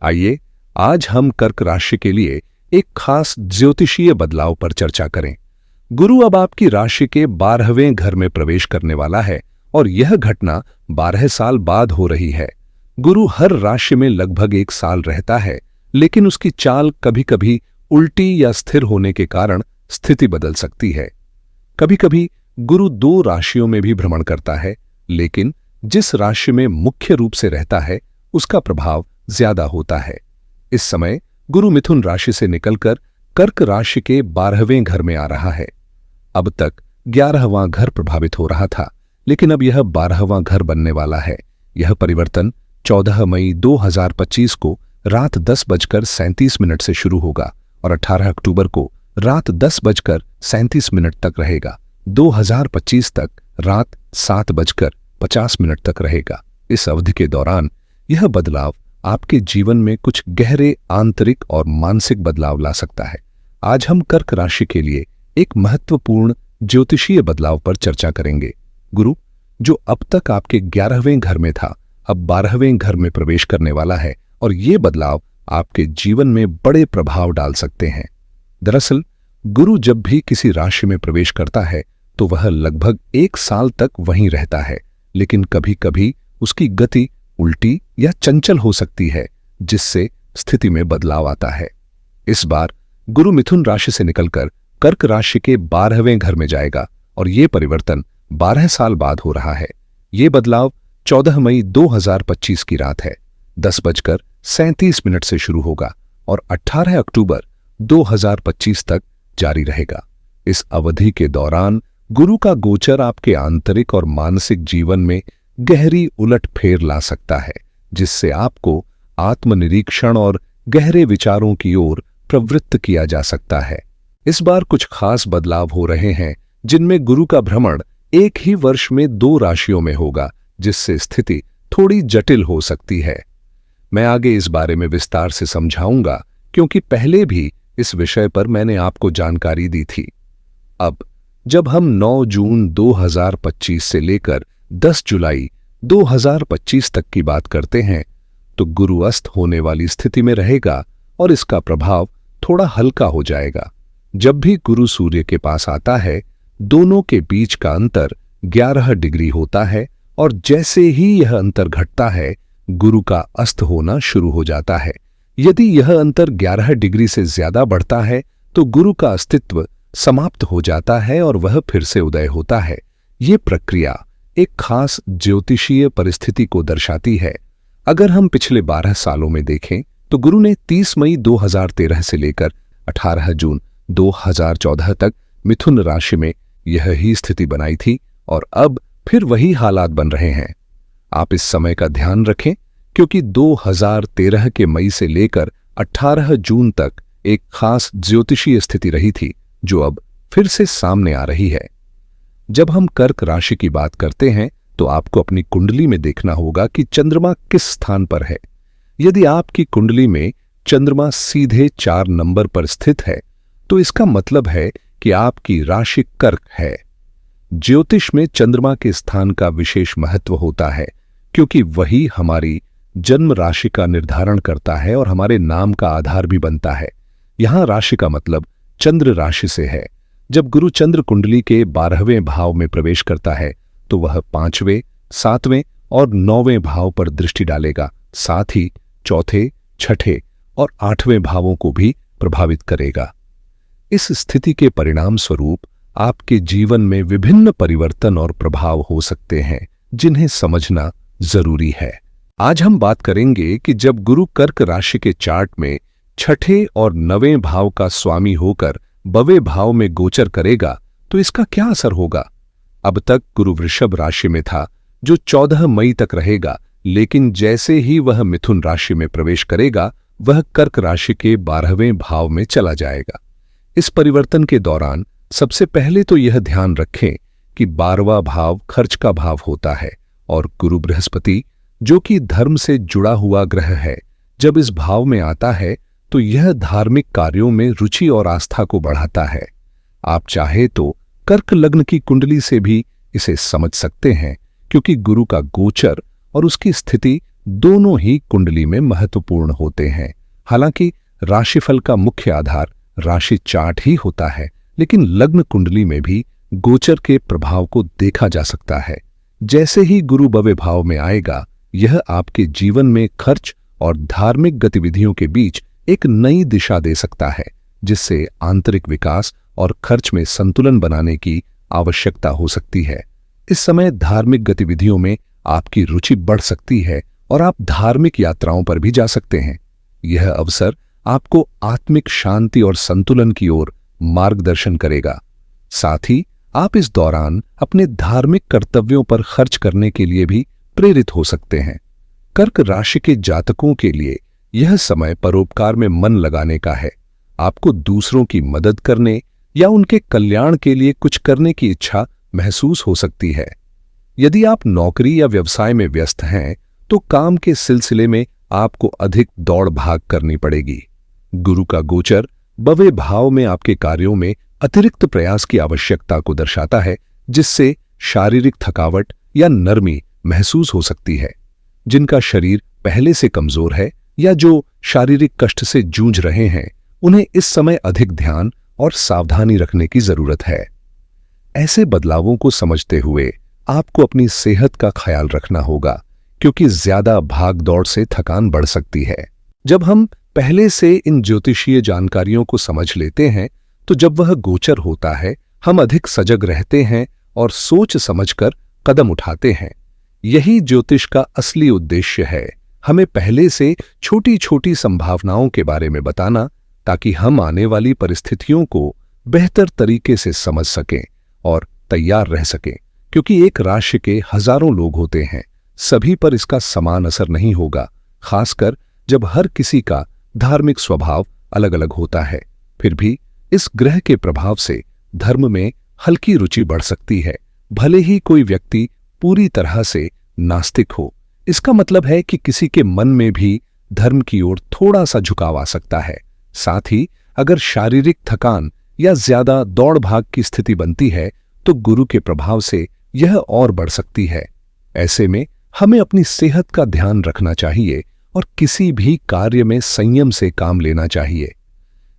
आइए आज हम कर्क राशि के लिए एक खास ज्योतिषीय बदलाव पर चर्चा करें। गुरु अब आपकी राशि के 12वें घर में प्रवेश करने वाला है और यह घटना 12 साल बाद हो रही है। गुरु हर राशि में लगभग 1 साल रहता है, लेकिन उसकी चाल कभी कभी उल्टी या स्थिर होने के कारण स्थिति बदल सकती है। कभी कभी गुरु 2 राशियों में भी भ्रमण करता है, लेकिन जिस राशि में मुख्य रूप से रहता है उसका प्रभाव ज्यादा होता है। इस समय गुरु मिथुन राशि से निकलकर कर्क राशि के 12वें घर में आ रहा है। अब तक 11वां घर प्रभावित हो रहा था, लेकिन अब यह 12वां घर बनने वाला है। यह परिवर्तन 14 मई 2025 को रात 10:37 से शुरू होगा और 18 अक्टूबर को रात 10:37 तक रहेगा। 2025 तक रात 7:50 तक रहेगा। इस अवधि के दौरान यह बदलाव आपके जीवन में कुछ गहरे आंतरिक और मानसिक बदलाव ला सकता है। आज हम कर्क राशि के लिए एक महत्वपूर्ण ज्योतिषीय बदलाव पर चर्चा करेंगे। गुरु, जो अब तक आपके 11वें घर में था, अब 12वें घर में प्रवेश करने वाला है और ये बदलाव आपके जीवन में बड़े प्रभाव डाल सकते हैं। दरअसल गुरु जब भी किसी राशि में प्रवेश करता है तो वह लगभग 1 साल तक वहीं रहता है, लेकिन कभी कभी उसकी गति उल्टी या चंचल हो सकती है, जिससे स्थिति में बदलाव आता है। इस बार गुरु मिथुन राशि से निकलकर कर्क राशि के 12वें घर में जाएगा और ये परिवर्तन 12 साल बाद हो रहा है। ये बदलाव 14 मई 2025 की रात है 10:37 से शुरू होगा और 18 अक्टूबर 2025 तक जारी रहेगा। इस अवधि के दौरान गुरु का गोचर आपके आंतरिक और मानसिक जीवन में गहरी उलटफेर ला सकता है, जिससे आपको आत्मनिरीक्षण और गहरे विचारों की ओर प्रवृत्त किया जा सकता है। इस बार कुछ खास बदलाव हो रहे हैं, जिनमें गुरु का भ्रमण एक ही वर्ष में 2 राशियों में होगा, जिससे स्थिति थोड़ी जटिल हो सकती है। मैं आगे इस बारे में विस्तार से समझाऊंगा, क्योंकि पहले भी इस विषय पर मैंने आपको जानकारी दी थी। अब जब हम 9 जून 2025 से लेकर 10 जुलाई 2025 तक की बात करते हैं, तो गुरु अस्त होने वाली स्थिति में रहेगा और इसका प्रभाव थोड़ा हल्का हो जाएगा। जब भी गुरु सूर्य के पास आता है, दोनों के बीच का अंतर 11 डिग्री होता है और जैसे ही यह अंतर घटता है, गुरु का अस्त होना शुरू हो जाता है। यदि यह अंतर 11 डिग्री से ज्यादा बढ़ता है तो गुरु का अस्तित्व समाप्त हो जाता है और वह फिर से उदय होता है। ये प्रक्रिया एक खास ज्योतिषीय परिस्थिति को दर्शाती है। अगर हम पिछले 12 सालों में देखें तो गुरु ने 30 मई 2013 से लेकर 18 जून 2014 तक मिथुन राशि में यह ही स्थिति बनाई थी और अब फिर वही हालात बन रहे हैं। आप इस समय का ध्यान रखें, क्योंकि 2013 के मई से लेकर 18 जून तक एक खास ज्योतिषीय स्थिति रही थी, जो अब फिर से सामने आ रही है। जब हम कर्क राशि की बात करते हैं तो आपको अपनी कुंडली में देखना होगा कि चंद्रमा किस स्थान पर है। यदि आपकी कुंडली में चंद्रमा सीधे 4 नंबर पर स्थित है तो इसका मतलब है कि आपकी राशि कर्क है। ज्योतिष में चंद्रमा के स्थान का विशेष महत्व होता है, क्योंकि वही हमारी जन्म राशि का निर्धारण करता है और हमारे नाम का आधार भी बनता है। यहां राशि का मतलब चंद्र राशि से है। जब गुरु चंद्र कुंडली के 12वें भाव में प्रवेश करता है तो वह 5वें, 7वें और 9वें भाव पर दृष्टि डालेगा, साथ ही 4थे, 6ठे और 8वें भावों को भी प्रभावित करेगा। इस स्थिति के परिणाम स्वरूप आपके जीवन में विभिन्न परिवर्तन और प्रभाव हो सकते हैं, जिन्हें समझना जरूरी है। आज हम बात करेंगे कि जब गुरु कर्क राशि के चार्ट में 6ठे और 9वें भाव का स्वामी होकर 12वें भाव में गोचर करेगा तो इसका क्या असर होगा। अब तक गुरु वृषभ राशि में था, जो 14 मई तक रहेगा, लेकिन जैसे ही वह मिथुन राशि में प्रवेश करेगा, वह कर्क राशि के 12वें भाव में चला जाएगा। इस परिवर्तन के दौरान सबसे पहले तो यह ध्यान रखें कि 12वां भाव खर्च का भाव होता है और गुरु बृहस्पति, जो कि धर्म से जुड़ा हुआ ग्रह है, जब इस भाव में आता है तो यह धार्मिक कार्यों में रुचि और आस्था को बढ़ाता है। आप चाहे तो कर्क लग्न की कुंडली से भी इसे समझ सकते हैं, क्योंकि गुरु का गोचर और उसकी स्थिति दोनों ही कुंडली में महत्वपूर्ण होते हैं। हालांकि राशिफल का मुख्य आधार राशि चार्ट ही होता है, लेकिन लग्न कुंडली में भी गोचर के प्रभाव को देखा जा सकता है। जैसे ही गुरु भव्य भाव में आएगा, यह आपके जीवन में खर्च और धार्मिक गतिविधियों के बीच एक नई दिशा दे सकता है, जिससे आंतरिक विकास और खर्च में संतुलन बनाने की आवश्यकता हो सकती है। इस समय धार्मिक गतिविधियों में आपकी रुचि बढ़ सकती है और आप धार्मिक यात्राओं पर भी जा सकते हैं। यह अवसर आपको आत्मिक शांति और संतुलन की ओर मार्गदर्शन करेगा। साथ ही आप इस दौरान अपने धार्मिक कर्तव्यों पर खर्च करने के लिए भी प्रेरित हो सकते हैं। कर्क राशि के जातकों के लिए यह समय परोपकार में मन लगाने का है। आपको दूसरों की मदद करने या उनके कल्याण के लिए कुछ करने की इच्छा महसूस हो सकती है। यदि आप नौकरी या व्यवसाय में व्यस्त हैं, तो काम के सिलसिले में आपको अधिक दौड़ भाग करनी पड़ेगी। गुरु का गोचर भव्य भाव में आपके कार्यों में अतिरिक्त प्रयास की आवश्यकता को दर्शाता है, जिससे शारीरिक थकावट या नरमी महसूस हो सकती है। जिनका शरीर पहले से कमजोर है या जो शारीरिक कष्ट से जूझ रहे हैं, उन्हें इस समय अधिक ध्यान और सावधानी रखने की जरूरत है। ऐसे बदलावों को समझते हुए आपको अपनी सेहत का ख्याल रखना होगा, क्योंकि ज्यादा भाग दौड़ से थकान बढ़ सकती है। जब हम पहले से इन ज्योतिषीय जानकारियों को समझ लेते हैं, तो जब वह गोचर होता है, हम अधिक सजग रहते हैं और सोच समझकर कदम उठाते हैं। यही ज्योतिष का असली उद्देश्य है, हमें पहले से छोटी छोटी संभावनाओं के बारे में बताना, ताकि हम आने वाली परिस्थितियों को बेहतर तरीके से समझ सकें और तैयार रह सकें। क्योंकि एक राशि के हजारों लोग होते हैं, सभी पर इसका समान असर नहीं होगा, खासकर जब हर किसी का धार्मिक स्वभाव अलग अलग होता है। फिर भी इस ग्रह के प्रभाव से धर्म में हल्की रुचि बढ़ सकती है, भले ही कोई व्यक्ति पूरी तरह से नास्तिक हो। इसका मतलब है कि किसी के मन में भी धर्म की ओर थोड़ा सा झुकाव आ सकता है। साथ ही अगर शारीरिक थकान या ज्यादा दौड़ भाग की स्थिति बनती है, तो गुरु के प्रभाव से यह और बढ़ सकती है। ऐसे में हमें अपनी सेहत का ध्यान रखना चाहिए और किसी भी कार्य में संयम से काम लेना चाहिए।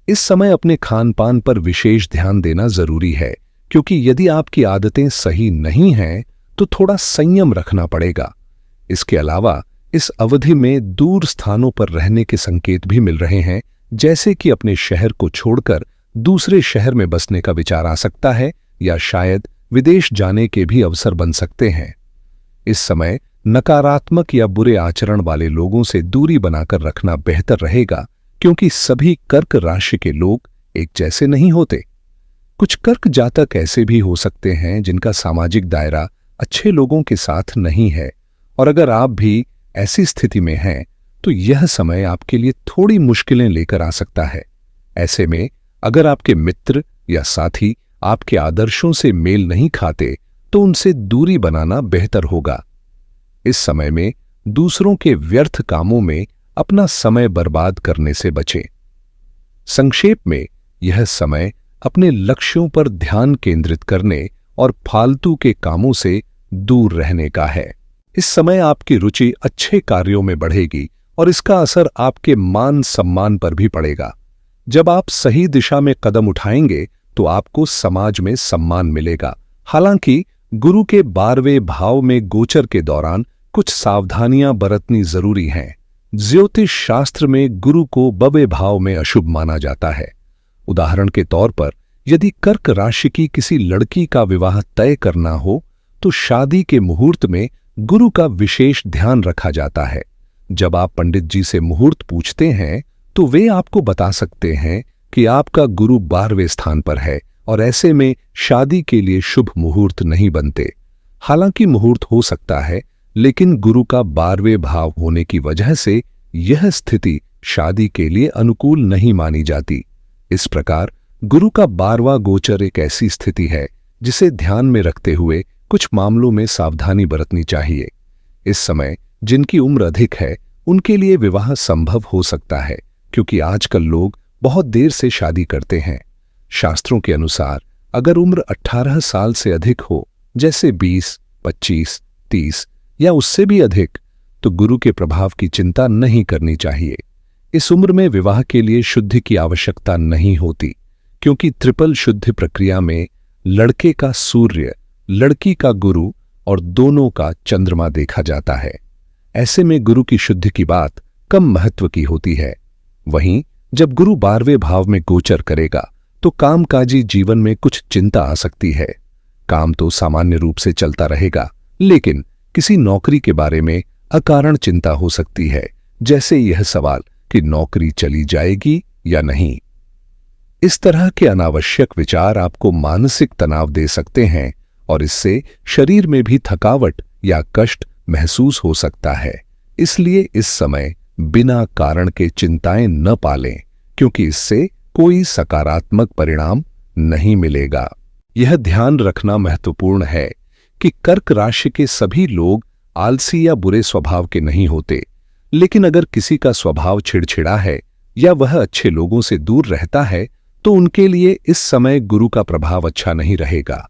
इस समय अपने खान पान पर विशेष ध्यान देना जरूरी है, क्योंकि यदि आपकी आदतें सही नहीं हैं, तो थोड़ा संयम रखना पड़ेगा। इसके अलावा इस अवधि में दूर स्थानों पर रहने के संकेत भी मिल रहे हैं, जैसे कि अपने शहर को छोड़कर दूसरे शहर में बसने का विचार आ सकता है या शायद विदेश जाने के भी अवसर बन सकते हैं। इस समय नकारात्मक या बुरे आचरण वाले लोगों से दूरी बनाकर रखना बेहतर रहेगा, क्योंकि सभी कर्क राशि के लोग एक जैसे नहीं होते। कुछ कर्क जातक ऐसे भी हो सकते हैं जिनका सामाजिक दायरा अच्छे लोगों के साथ नहीं है, और अगर आप भी ऐसी स्थिति में हैं, तो यह समय आपके लिए थोड़ी मुश्किलें लेकर आ सकता है। ऐसे में अगर आपके मित्र या साथी आपके आदर्शों से मेल नहीं खाते, तो उनसे दूरी बनाना बेहतर होगा। इस समय में दूसरों के व्यर्थ कामों में अपना समय बर्बाद करने से बचें। संक्षेप में, यह समय अपने लक्ष्यों पर ध्यान केंद्रित करने और फालतू के कामों से दूर रहने का है। इस समय आपकी रुचि अच्छे कार्यों में बढ़ेगी और इसका असर आपके मान सम्मान पर भी पड़ेगा। जब आप सही दिशा में कदम उठाएंगे, तो आपको समाज में सम्मान मिलेगा। हालांकि गुरु के 12वें भाव में गोचर के दौरान कुछ सावधानियां बरतनी जरूरी हैं। ज्योतिष शास्त्र में गुरु को भव्य भाव में अशुभ माना जाता है। उदाहरण के तौर पर, यदि कर्क राशि की किसी लड़की का विवाह तय करना हो, तो शादी के मुहूर्त में गुरु का विशेष ध्यान रखा जाता है। जब आप पंडित जी से मुहूर्त पूछते हैं, तो वे आपको बता सकते हैं कि आपका गुरु 12वें स्थान पर है और ऐसे में शादी के लिए शुभ मुहूर्त नहीं बनते। हालांकि मुहूर्त हो सकता है, लेकिन गुरु का 12वें भाव होने की वजह से यह स्थिति शादी के लिए अनुकूल नहीं मानी जाती। इस प्रकार गुरु का 12वां गोचर एक ऐसी स्थिति है जिसे ध्यान में रखते हुए कुछ मामलों में सावधानी बरतनी चाहिए। इस समय जिनकी उम्र अधिक है, उनके लिए विवाह संभव हो सकता है, क्योंकि आजकल लोग बहुत देर से शादी करते हैं। शास्त्रों के अनुसार अगर उम्र 18 साल से अधिक हो, जैसे 20, 25, 30 या उससे भी अधिक, तो गुरु के प्रभाव की चिंता नहीं करनी चाहिए। इस उम्र में विवाह के लिए शुद्धि की आवश्यकता नहीं होती, क्योंकि ट्रिपल शुद्धि प्रक्रिया में लड़के का सूर्य, लड़की का गुरु और दोनों का चंद्रमा देखा जाता है। ऐसे में गुरु की शुद्धि की बात कम महत्व की होती है। वहीं जब गुरु 12वें भाव में गोचर करेगा तो कामकाजी जीवन में कुछ चिंता आ सकती है। काम तो सामान्य रूप से चलता रहेगा, लेकिन किसी नौकरी के बारे में अकारण चिंता हो सकती है, जैसे यह सवाल कि नौकरी चली जाएगी या नहीं। इस तरह के अनावश्यक विचार आपको मानसिक तनाव दे सकते हैं और इससे शरीर में भी थकावट या कष्ट महसूस हो सकता है। इसलिए इस समय बिना कारण के चिंताएं न पालें, क्योंकि इससे कोई सकारात्मक परिणाम नहीं मिलेगा। यह ध्यान रखना महत्वपूर्ण है कि कर्क राशि के सभी लोग आलसी या बुरे स्वभाव के नहीं होते, लेकिन अगर किसी का स्वभाव चिड़चिड़ा है या वह अच्छे लोगों से दूर रहता है तो उनके लिए इस समय गुरु का प्रभाव अच्छा नहीं रहेगा।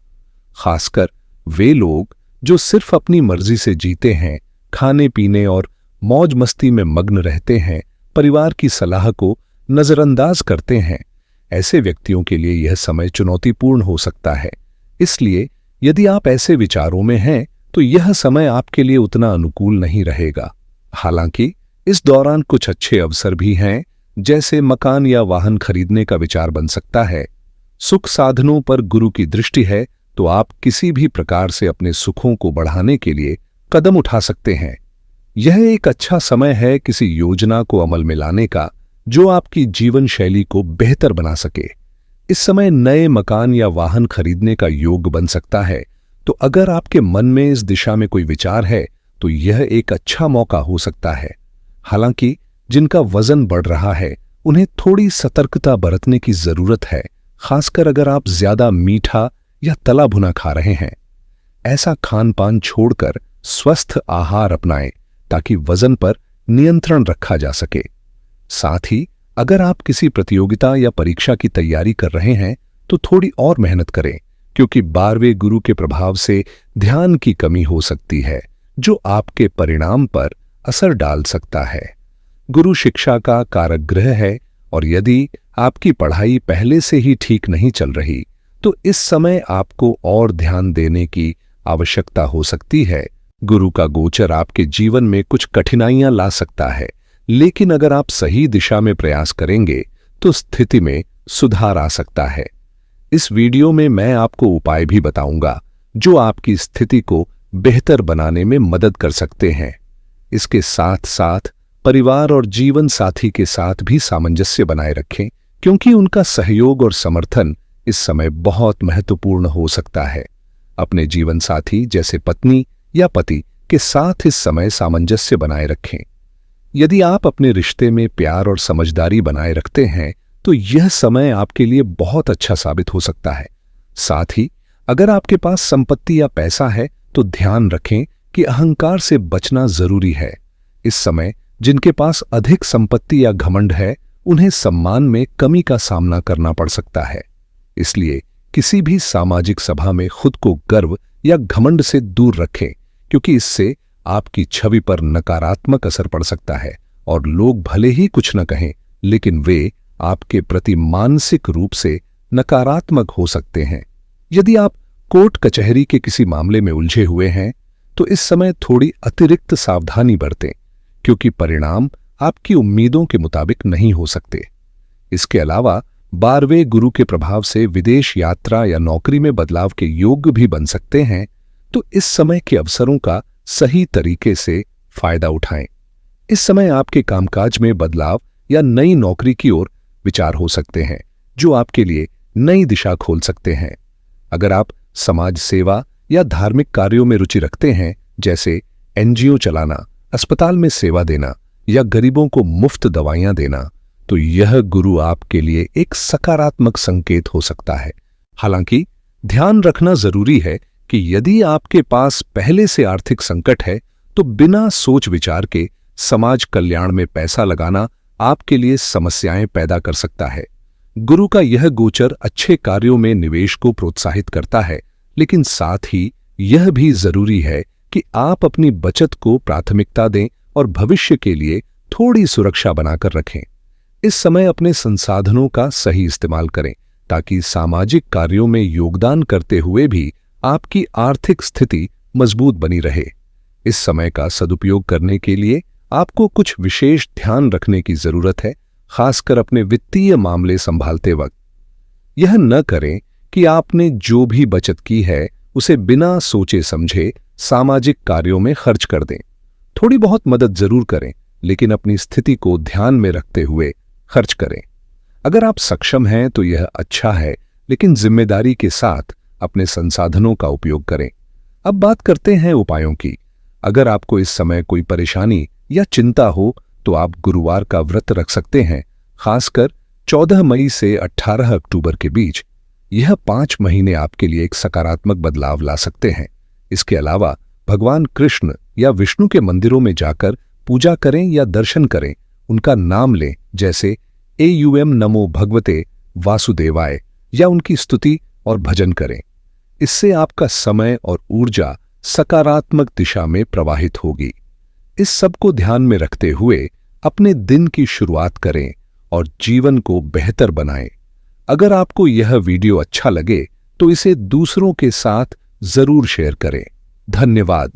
खासकर वे लोग जो सिर्फ अपनी मर्जी से जीते हैं, खाने पीने और मौज मस्ती में मग्न रहते हैं, परिवार की सलाह को नजरअंदाज करते हैं, ऐसे व्यक्तियों के लिए यह समय चुनौतीपूर्ण हो सकता है। इसलिए यदि आप ऐसे विचारों में हैं तो यह समय आपके लिए उतना अनुकूल नहीं रहेगा। हालांकि इस दौरान कुछ अच्छे अवसर भी हैं, जैसे मकान या वाहन खरीदने का विचार बन सकता है। सुख साधनों पर गुरु की दृष्टि है तो आप किसी भी प्रकार से अपने सुखों को बढ़ाने के लिए कदम उठा सकते हैं। यह एक अच्छा समय है किसी योजना को अमल में लाने का जो आपकी जीवन शैली को बेहतर बना सके। इस समय नए मकान या वाहन खरीदने का योग बन सकता है, तो अगर आपके मन में इस दिशा में कोई विचार है तो यह एक अच्छा मौका हो सकता है। हालांकि जिनका वजन बढ़ रहा है उन्हें थोड़ी सतर्कता बरतने की जरूरत है, खासकर अगर आप ज्यादा मीठा या तला भुना खा रहे हैं। ऐसा खान पान छोड़कर स्वस्थ आहार अपनाएं ताकि वजन पर नियंत्रण रखा जा सके। साथ ही अगर आप किसी प्रतियोगिता या परीक्षा की तैयारी कर रहे हैं तो थोड़ी और मेहनत करें, क्योंकि 12वें गुरु के प्रभाव से ध्यान की कमी हो सकती है जो आपके परिणाम पर असर डाल सकता है। गुरु शिक्षा का कारक ग्रह है और यदि आपकी पढ़ाई पहले से ही ठीक नहीं चल रही तो इस समय आपको और ध्यान देने की आवश्यकता हो सकती है। गुरु का गोचर आपके जीवन में कुछ कठिनाइयां ला सकता है, लेकिन अगर आप सही दिशा में प्रयास करेंगे तो स्थिति में सुधार आ सकता है। इस वीडियो में मैं आपको उपाय भी बताऊंगा जो आपकी स्थिति को बेहतर बनाने में मदद कर सकते हैं। इसके साथ साथ परिवार और जीवन साथी के साथ भी सामंजस्य बनाए रखें, क्योंकि उनका सहयोग और समर्थन इस समय बहुत महत्वपूर्ण हो सकता है। अपने जीवन साथी जैसे पत्नी या पति के साथ इस समय सामंजस्य बनाए रखें। यदि आप अपने रिश्ते में प्यार और समझदारी बनाए रखते हैं तो यह समय आपके लिए बहुत अच्छा साबित हो सकता है। साथ ही अगर आपके पास संपत्ति या पैसा है तो ध्यान रखें कि अहंकार से बचना जरूरी है। इस समय जिनके पास अधिक संपत्ति या घमंड है उन्हें सम्मान में कमी का सामना करना पड़ सकता है। इसलिए किसी भी सामाजिक सभा में खुद को गर्व या घमंड से दूर रखें, क्योंकि इससे आपकी छवि पर नकारात्मक असर पड़ सकता है और लोग भले ही कुछ न कहें, लेकिन वे आपके प्रति मानसिक रूप से नकारात्मक हो सकते हैं। यदि आप कोर्ट कचहरी के किसी मामले में उलझे हुए हैं तो इस समय थोड़ी अतिरिक्त सावधानी बरतें, क्योंकि परिणाम आपकी उम्मीदों के मुताबिक नहीं हो सकते। इसके अलावा 12वें गुरु के प्रभाव से विदेश यात्रा या नौकरी में बदलाव के योग भी बन सकते हैं, तो इस समय के अवसरों का सही तरीके से फायदा उठाएं। इस समय आपके कामकाज में बदलाव या नई नौकरी की ओर विचार हो सकते हैं जो आपके लिए नई दिशा खोल सकते हैं। अगर आप समाज सेवा या धार्मिक कार्यों में रुचि रखते हैं, जैसे एनजीओ चलाना, अस्पताल में सेवा देना या गरीबों को मुफ्त दवाइयां देना, तो यह गुरु आपके लिए एक सकारात्मक संकेत हो सकता है। हालांकि ध्यान रखना जरूरी है कि यदि आपके पास पहले से आर्थिक संकट है तो बिना सोच विचार के समाज कल्याण में पैसा लगाना आपके लिए समस्याएं पैदा कर सकता है। गुरु का यह गोचर अच्छे कार्यों में निवेश को प्रोत्साहित करता है, लेकिन साथ ही यह भी जरूरी है कि आप अपनी बचत को प्राथमिकता दें और भविष्य के लिए थोड़ी सुरक्षा बनाकर रखें। इस समय अपने संसाधनों का सही इस्तेमाल करें ताकि सामाजिक कार्यों में योगदान करते हुए भी आपकी आर्थिक स्थिति मजबूत बनी रहे। इस समय का सदुपयोग करने के लिए आपको कुछ विशेष ध्यान रखने की जरूरत है, खासकर अपने वित्तीय मामले संभालते वक्त। यह न करें कि आपने जो भी बचत की है उसे बिना सोचे समझे सामाजिक कार्यों में खर्च कर दें। थोड़ी बहुत मदद जरूर करें, लेकिन अपनी स्थिति को ध्यान में रखते हुए खर्च करें। अगर आप सक्षम हैं तो यह अच्छा है, लेकिन जिम्मेदारी के साथ अपने संसाधनों का उपयोग करें। अब बात करते हैं उपायों की। अगर आपको इस समय कोई परेशानी या चिंता हो तो आप गुरुवार का व्रत रख सकते हैं, खासकर 14 मई से 18 अक्टूबर के बीच। यह 5 महीने आपके लिए एक सकारात्मक बदलाव ला सकते हैं। इसके अलावा भगवान कृष्ण या विष्णु के मंदिरों में जाकर पूजा करें या दर्शन करें, उनका नाम लें, जैसे एयूएम नमो भगवते वासुदेवाय, या उनकी स्तुति और भजन करें। इससे आपका समय और ऊर्जा सकारात्मक दिशा में प्रवाहित होगी। इस सब को ध्यान में रखते हुए अपने दिन की शुरुआत करें और जीवन को बेहतर बनाएं। अगर आपको यह वीडियो अच्छा लगे तो इसे दूसरों के साथ जरूर शेयर करें। धन्यवाद।